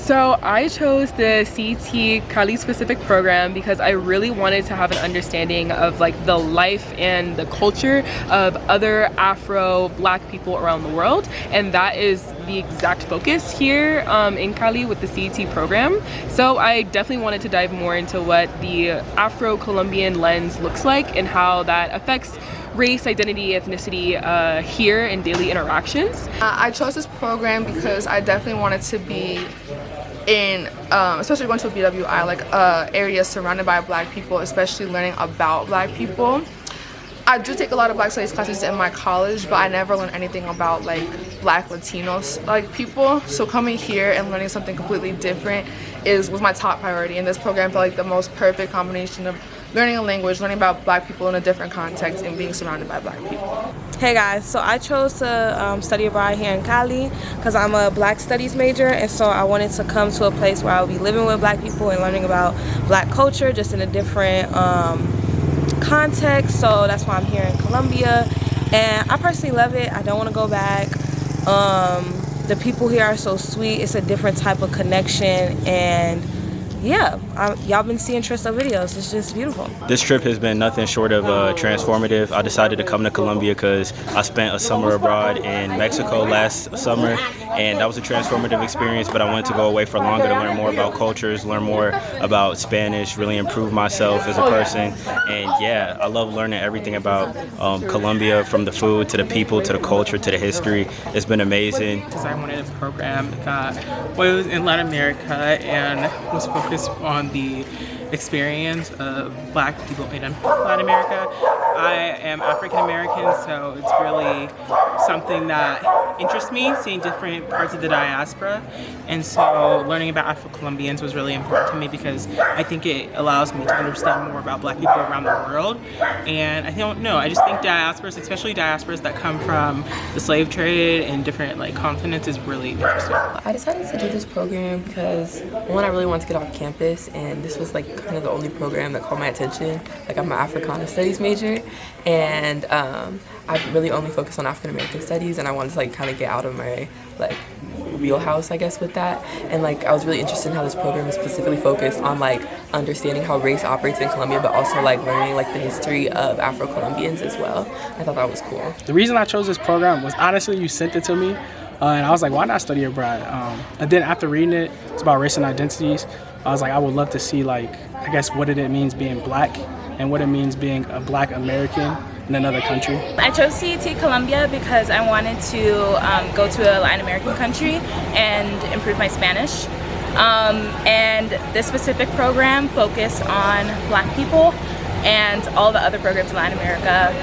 So I chose the CET Cali specific program because I really wanted to have an understanding of like the life and the culture of other Afro Black people around the world, and that is the exact focus here in Cali with the CET program. So I definitely wanted to dive more into what the Afro-Colombian lens looks like and how that affects race, identity, ethnicity here in daily interactions. I chose this program because I definitely wanted to be in, especially going to a BWI, like area surrounded by Black people, especially learning about Black people. I do take a lot of Black studies classes in my college, but I never learned anything about like Black Latinos like people. So coming here and learning something completely different was my top priority, and this program felt like the most perfect combination of learning a language, learning about Black people in a different context, and being surrounded by Black people. Hey guys, so I chose to study abroad here in Cali because I'm a Black Studies major, and so I wanted to come to a place where I'll be living with Black people and learning about Black culture just in a different context. So that's why I'm here in Colombia, and I personally love it. I don't want to go back. The people here are so sweet. It's a different type of connection, and yeah, y'all been seeing Tristan videos. It's just beautiful. This trip has been nothing short of transformative. I decided to come to Colombia because I spent a summer abroad in Mexico last summer, and that was a transformative experience, but I wanted to go away for longer to learn more about cultures, learn more about Spanish, really improve myself as a person. And yeah, I love learning everything about Colombia, from the food to the people to the culture to the history. It's been amazing. I wanted a program that was in Latin America and was focused on the experience of Black people in Latin America. I am African American, so it's really something that interests me, seeing different parts of the diaspora. And so learning about Afro-Colombians was really important to me because I think it allows me to understand more about Black people around the world. And I don't know, I just think diasporas, especially diasporas that come from the slave trade and different like continents, is really interesting. I decided to do this program because one, I really wanted to get off campus, and this was like kind of the only program that caught my attention. Like, I'm an Africana Studies major, and I really only focus on African American studies, and I wanted to like kind of get out of my like wheelhouse, I guess, with that. And like I was really interested in how this program is specifically focused on like understanding how race operates in Colombia, but also like learning like the history of Afro-Colombians as well. I thought that was cool. The reason I chose this program was honestly you sent it to me, and I was like, why not study abroad? And then after reading it, it's about race and identities. I was like, I would love to see like, I guess, what it means being Black and what it means being a Black American in another country. I chose CET Colombia because I wanted to go to a Latin American country and improve my Spanish. And this specific program focused on Black people, and all the other programs in Latin America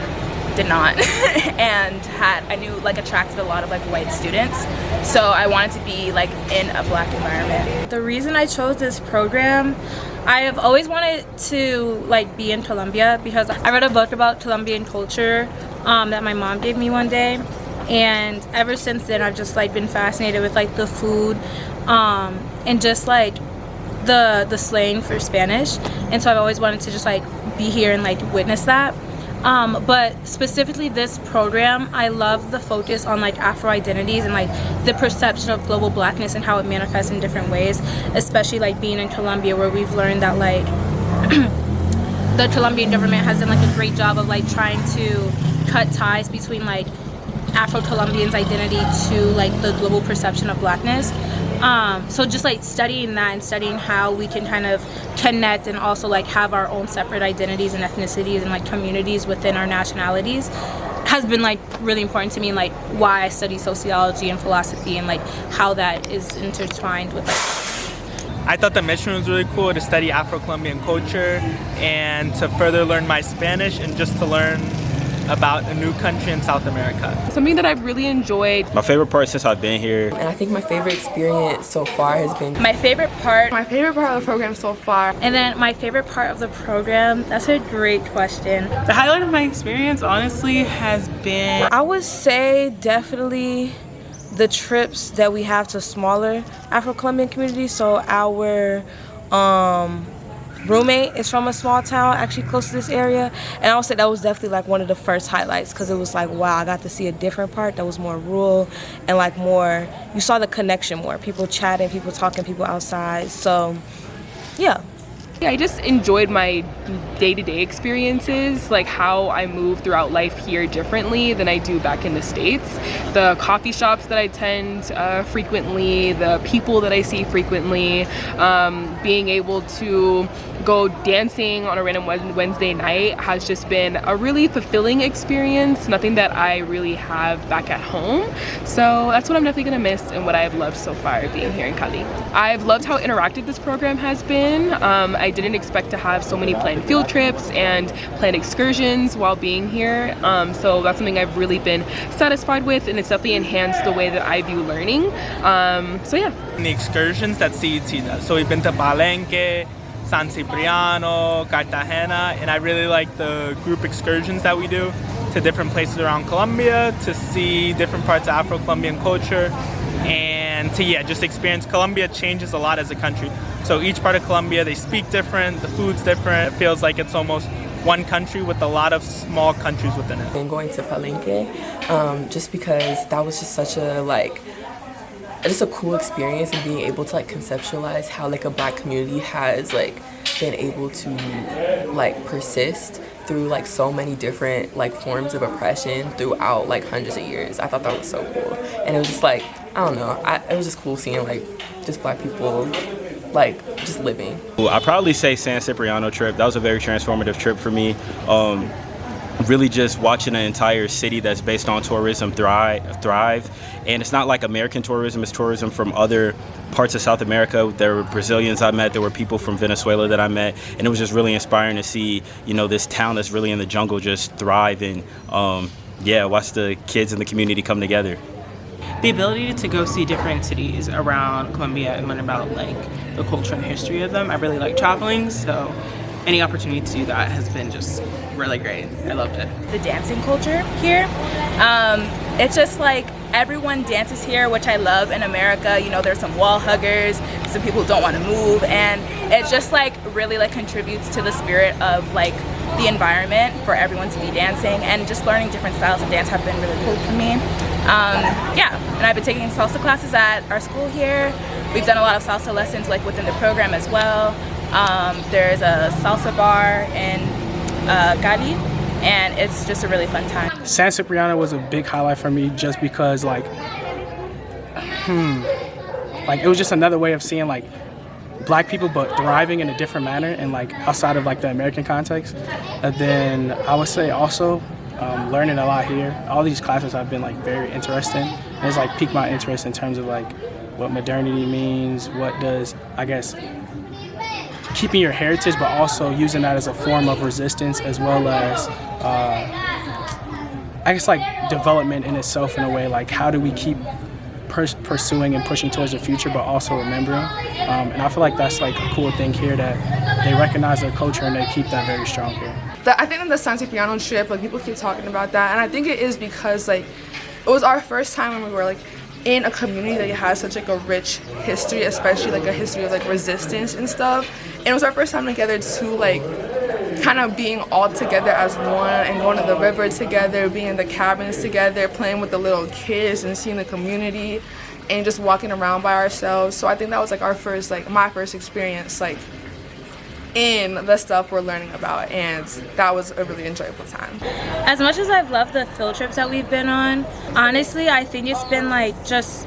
did not. And I knew like attracted a lot of like white students, so I wanted to be like in a Black environment. The reason I chose this program, I have always wanted to like be in Colombia because I read a book about Colombian culture that my mom gave me one day, and ever since then I've just like been fascinated with like the food and just like the slang for Spanish, and so I've always wanted to just like be here and like witness that. But specifically this program, I love the focus on like Afro identities and like the perception of global Blackness and how it manifests in different ways, especially like being in Colombia, where we've learned that like the Colombian government has done like a great job of like trying to cut ties between like Afro-Colombians' identity to like the global perception of Blackness. So just like studying that and studying how we can kind of connect and also like have our own separate identities and ethnicities and like communities within our nationalities has been like really important to me, and like why I study sociology and philosophy and like how that is intertwined with like. I thought the mission was really cool, to study Afro-Colombian culture and to further learn my Spanish and just to learn about a new country in South America. Something that I've really enjoyed. My favorite part since I've been here. And I think my favorite experience so far has been My favorite part of the program so far. And then my favorite part of the program, that's a great question. The highlight of my experience honestly has been, I would say definitely the trips that we have to smaller Afro-Colombian communities. So our roommate is from a small town actually close to this area, and I would say that was definitely like one of the first highlights, because it was like, wow, I got to see a different part that was more rural and like more, you saw the connection more, people chatting, people talking, people outside. So yeah. Yeah, I just enjoyed my day-to-day experiences, like how I move throughout life here differently than I do back in the States. The coffee shops that I attend frequently, the people that I see frequently, being able to go dancing on a random Wednesday night has just been a really fulfilling experience, nothing that I really have back at home. So that's what I'm definitely gonna miss and what I've loved so far being here in Cali. I've loved how interactive this program has been. I didn't expect to have so many planned field trips and planned excursions while being here. So that's something I've really been satisfied with, and it's definitely enhanced the way that I view learning. So yeah. The excursions that CET does. So we've been to Palenque, San Cipriano, Cartagena, and I really like the group excursions that we do to different places around Colombia to see different parts of Afro-Colombian culture, and to just experience. Colombia changes a lot as a country. So each part of Colombia, they speak different, the food's different. It feels like it's almost one country with a lot of small countries within it. And going to Palenque, just because that was just such a just a cool experience, and being able to like conceptualize how like a Black community has like been able to like persist through like so many different like forms of oppression throughout like hundreds of years. I thought that was so cool, and it was just like, I don't know, it was just cool seeing like just Black people like just living. I'd probably say San Cipriano trip. That was a very transformative trip for me. Really just watching an entire city that's based on tourism thrive. And it's not like American tourism, it's tourism from other parts of South America. There were Brazilians I met, there were people from Venezuela that I met, and it was just really inspiring to see, this town that's really in the jungle just thrive, and watch the kids in the community come together. The ability to go see different cities around Colombia and learn about like the culture and history of them. I really like traveling, so any opportunity to do that has been just really great. I loved it. The dancing culture here, it's just like everyone dances here, which I love. In America, there's some wall huggers, some people who don't want to move, and it just like really like contributes to the spirit of like the environment for everyone to be dancing, and just learning different styles of dance have been really cool for me. And I've been taking salsa classes at our school here. We've done a lot of salsa lessons like within the program as well. There's a salsa bar in Cali, and it's just a really fun time. San Cipriano was a big highlight for me, just because like it was just another way of seeing like Black people but thriving in a different manner, and like outside of like the American context. And then I would say also learning a lot here. All these classes have been like very interesting, and it's like piqued my interest in terms of like what modernity means, what does, I guess, keeping your heritage but also using that as a form of resistance, as well as I guess like development in itself in a way. Like, how do we keep pursuing and pushing towards the future but also remembering, and I feel like that's like a cool thing here, that they recognize their culture and they keep that very strong here. I think in the San Cipriano trip, like people keep talking about that, and I think it is because like it was our first time when we were like in a community that has such like a rich history, especially like a history of like resistance and stuff. And it was our first time together to like kind of being all together as one, and going to the river together, being in the cabins together, playing with the little kids and seeing the community and just walking around by ourselves. So I think that was like our first, like my first experience like in the stuff we're learning about, and that was a really enjoyable time. As much as I've loved the field trips that we've been on, honestly, I think it's been like just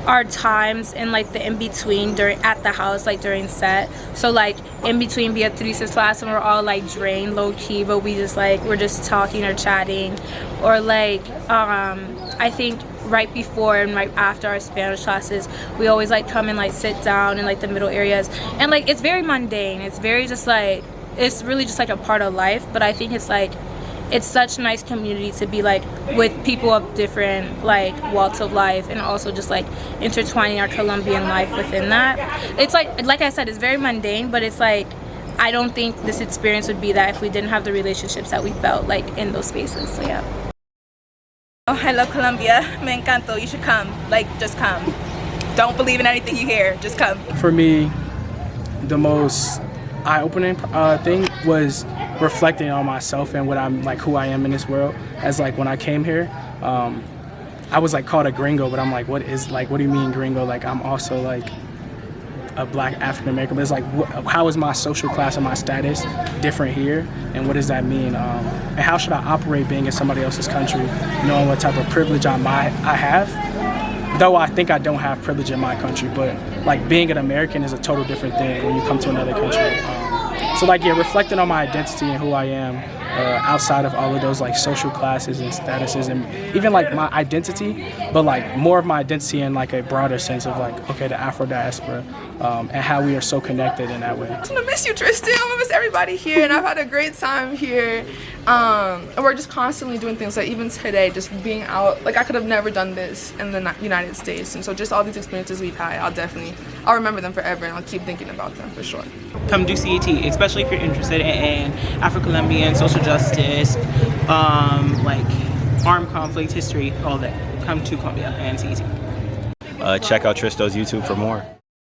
our times in like the in-between at the house, like during set. So like in between Beatrice's class, and we're all like drained low-key, but we're just talking or chatting, or like I think right before and right after our Spanish classes, we always like come and like sit down in like the middle areas, and like it's very mundane, it's very just like, it's really just like a part of life. But I think it's like, it's such a nice community to be like with people of different like walks of life, and also just like intertwining our Colombian life within that. It's like I said, it's very mundane, but it's like, I don't think this experience would be that if we didn't have the relationships that we felt like in those spaces. So yeah. Oh, I love Colombia. Me encantó. You should come. Like, just come. Don't believe in anything you hear. Just come. For me, the most eye-opening thing was reflecting on myself and what I'm like, who I am in this world. As like when I came here, I was like called a gringo, but I'm like, what do you mean gringo? Like I'm also like a black African American, but it's like, how is my social class and my status different here, and what does that mean? And how should I operate being in somebody else's country, knowing what type of privilege I have? Though I think I don't have privilege in my country, but like being an American is a total different thing when you come to another country. So like, yeah, reflecting on my identity and who I am outside of all of those like social classes and statuses, and even like my identity, but like more of my identity in like a broader sense of like, okay, the Afro diaspora, and how we are so connected in that way. I'm gonna miss you, Tristan. I'm gonna miss everybody here, and I've had a great time here. And we're just constantly doing things, like even today, just being out. Like I could have never done this in the United States, and so just all these experiences we've had, I'll remember them forever, and I'll keep thinking about them for sure. Come do CET, especially if you're interested in Afro-Colombian social justice, like armed conflict history, all that. Come to Colombia and CET. Check out Tristo's YouTube for more.